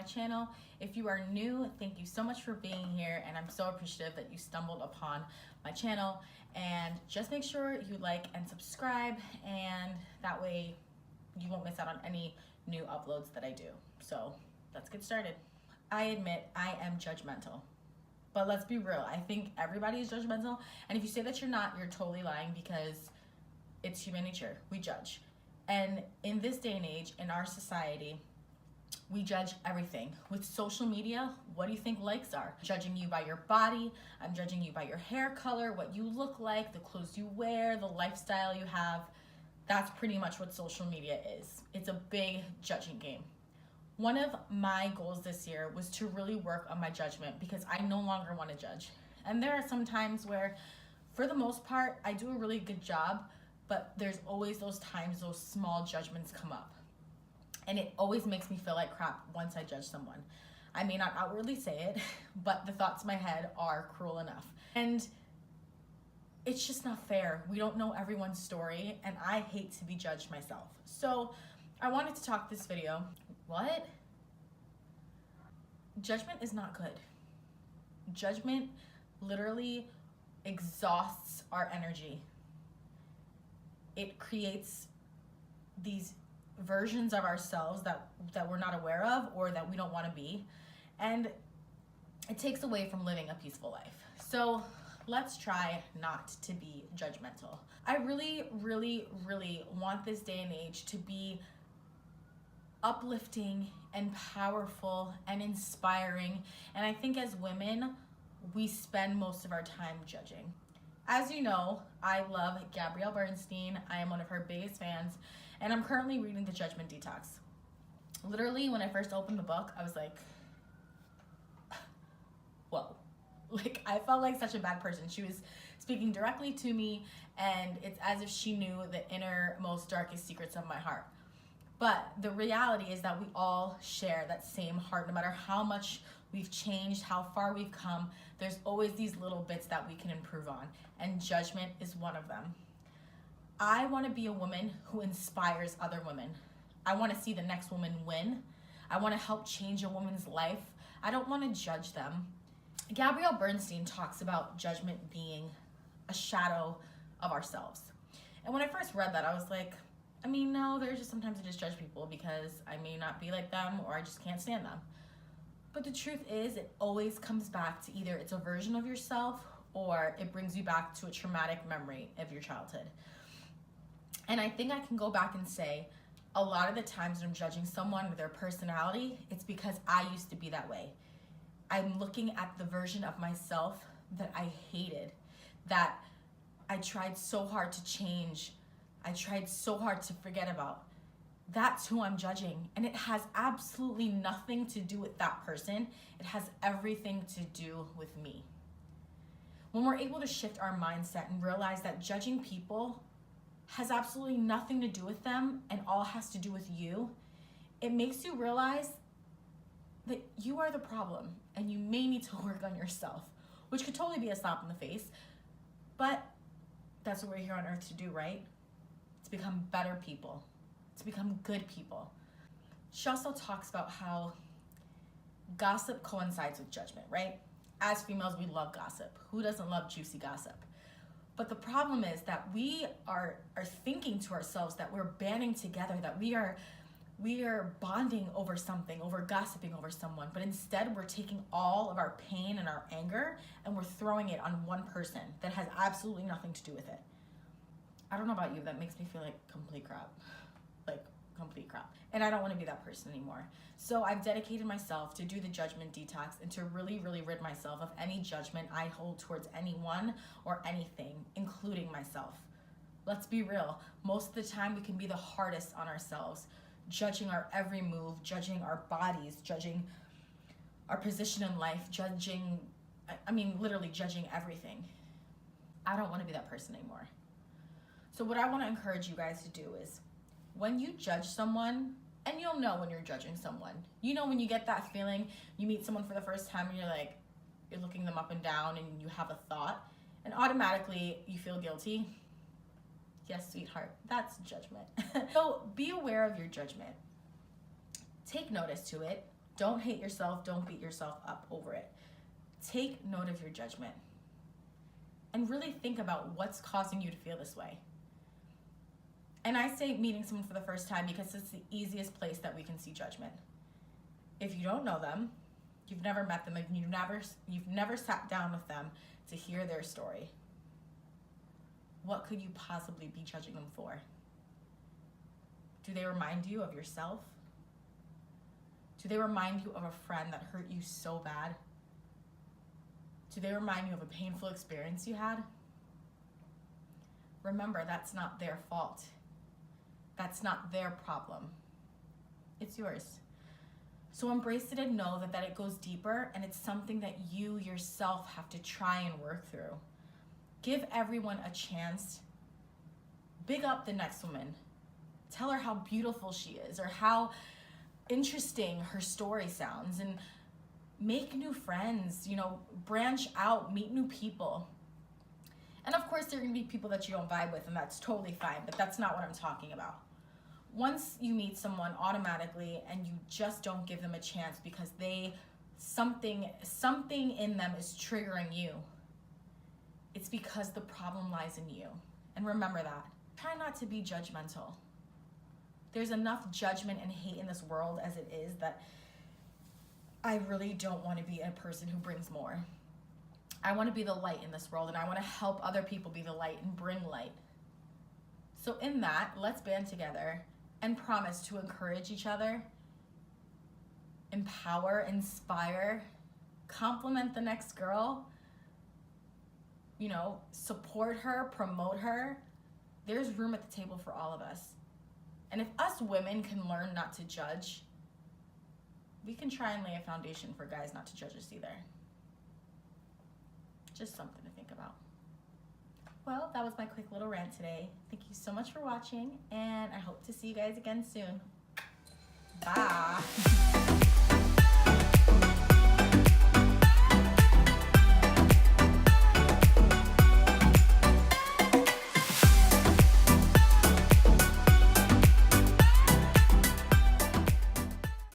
channel. If you are new, thank you so much for being here, and I'm so appreciative that you stumbled upon my channel. And just make sure you like and subscribe, and that way you won't miss out on any new uploads that I do. So let's get started. I admit I am judgmental, but let's be real. I think everybody is judgmental, and if you say that you're not, you're totally lying, because it's human nature. We judge. And in this day and age, in our society, we judge everything. With social media, what do you think likes are? Judging you by your body, I'm judging you by your hair color, what you look like, the clothes you wear, the lifestyle you have. That's pretty much what social media is. It's a big judging game. One of my goals this year was to really work on my judgment, because I no longer want to judge. And there are some times where, for the most part, I do a really good job, but there's always those times those small judgments come up. And it always makes me feel like crap once I judge someone. I may not outwardly say it, but the thoughts in my head are cruel enough. And it's just not fair. We don't know everyone's story, and I hate to be judged myself. So I wanted to talk this video. What? Judgment is not good. Judgment literally exhausts our energy. It creates these versions of ourselves that we're not aware of, or that we don't want to be, and it takes away from living a peaceful life. So let's try not to be judgmental. I really, really, really want this day and age to be uplifting and powerful and inspiring, and I think as women, we spend most of our time judging. As you know, I love Gabrielle Bernstein. I am one of her biggest fans, and I'm currently reading The Judgment Detox. Literally, when I first opened the book, I was like, whoa. Like, I felt like such a bad person. She was speaking directly to me, and it's as if she knew the innermost, darkest secrets of my heart. But the reality is that we all share that same heart. No matter how much we've changed, how far we've come, there's always these little bits that we can improve on, and judgment is one of them. I want to be a woman who inspires other women. I want to see the next woman win. I want to help change a woman's life. I don't want to judge them. Gabrielle Bernstein talks about judgment being a shadow of ourselves. And when I first read that, I was like, I mean, no, there's just sometimes I just judge people because I may not be like them, or I just can't stand them. But the truth is, it always comes back to either it's a version of yourself, or it brings you back to a traumatic memory of your childhood. And I think I can go back and say, a lot of the times when I'm judging someone or their personality, it's because I used to be that way. I'm looking at the version of myself that I hated, that I tried so hard to change, I tried so hard to forget about. That's who I'm judging, and it has absolutely nothing to do with that person. It has everything to do with me. When we're able to shift our mindset and realize that judging people has absolutely nothing to do with them and all has to do with you, it makes you realize that you are the problem and you may need to work on yourself, which could totally be a slap in the face, but that's what we're here on earth to do, right? To become better people, to become good people. She also talks about how gossip coincides with judgment, right? As females, we love gossip. Who doesn't love juicy gossip? But the problem is that we are thinking to ourselves that we're banding together, that we are bonding over something, over gossiping over someone, but instead we're taking all of our pain and our anger and we're throwing it on one person that has absolutely nothing to do with it. I don't know about you, that makes me feel like complete crap. Complete crap. And I don't want to be that person anymore. So I've dedicated myself to do the judgment detox and to really, really rid myself of any judgment I hold towards anyone or anything, including myself. Let's be real. Most of the time we can be the hardest on ourselves, judging our every move, judging our bodies, judging our position in life, literally judging everything. I don't want to be that person anymore. So what I want to encourage you guys to do is, when you judge someone, and you'll know when you're judging someone, you know when you get that feeling, you meet someone for the first time and you're looking them up and down and you have a thought and automatically you feel guilty. Yes, sweetheart, that's judgment. So be aware of your judgment. Take notice to it. Don't hate yourself. Don't beat yourself up over it. Take note of your judgment and really think about what's causing you to feel this way. And I say meeting someone for the first time because it's the easiest place that we can see judgment. If you don't know them, you've never met them, and you've never sat down with them to hear their story, what could you possibly be judging them for? Do they remind you of yourself? Do they remind you of a friend that hurt you so bad? Do they remind you of a painful experience you had? Remember, that's not their fault. That's not their problem. It's yours. So embrace it and know that it goes deeper, and it's something that you yourself have to try and work through. Give everyone a chance. Big up the next woman. Tell her how beautiful she is or how interesting her story sounds, and make new friends, branch out, meet new people. And of course, there are gonna be people that you don't vibe with, and that's totally fine, but that's not what I'm talking about. Once you meet someone automatically and you just don't give them a chance because something in them is triggering you, it's because the problem lies in you. And remember that. Try not to be judgmental. There's enough judgment and hate in this world as it is that I really don't want to be a person who brings more. I want to be the light in this world, and I want to help other people be the light and bring light. So in that, let's band together and promise to encourage each other, empower, inspire, compliment the next girl, support her, promote her. There's room at the table for all of us. And if us women can learn not to judge, we can try and lay a foundation for guys not to judge us either. Just something to think about. Well, that was my quick little rant today. Thank you so much for watching, and I hope to see you guys again soon. Bye.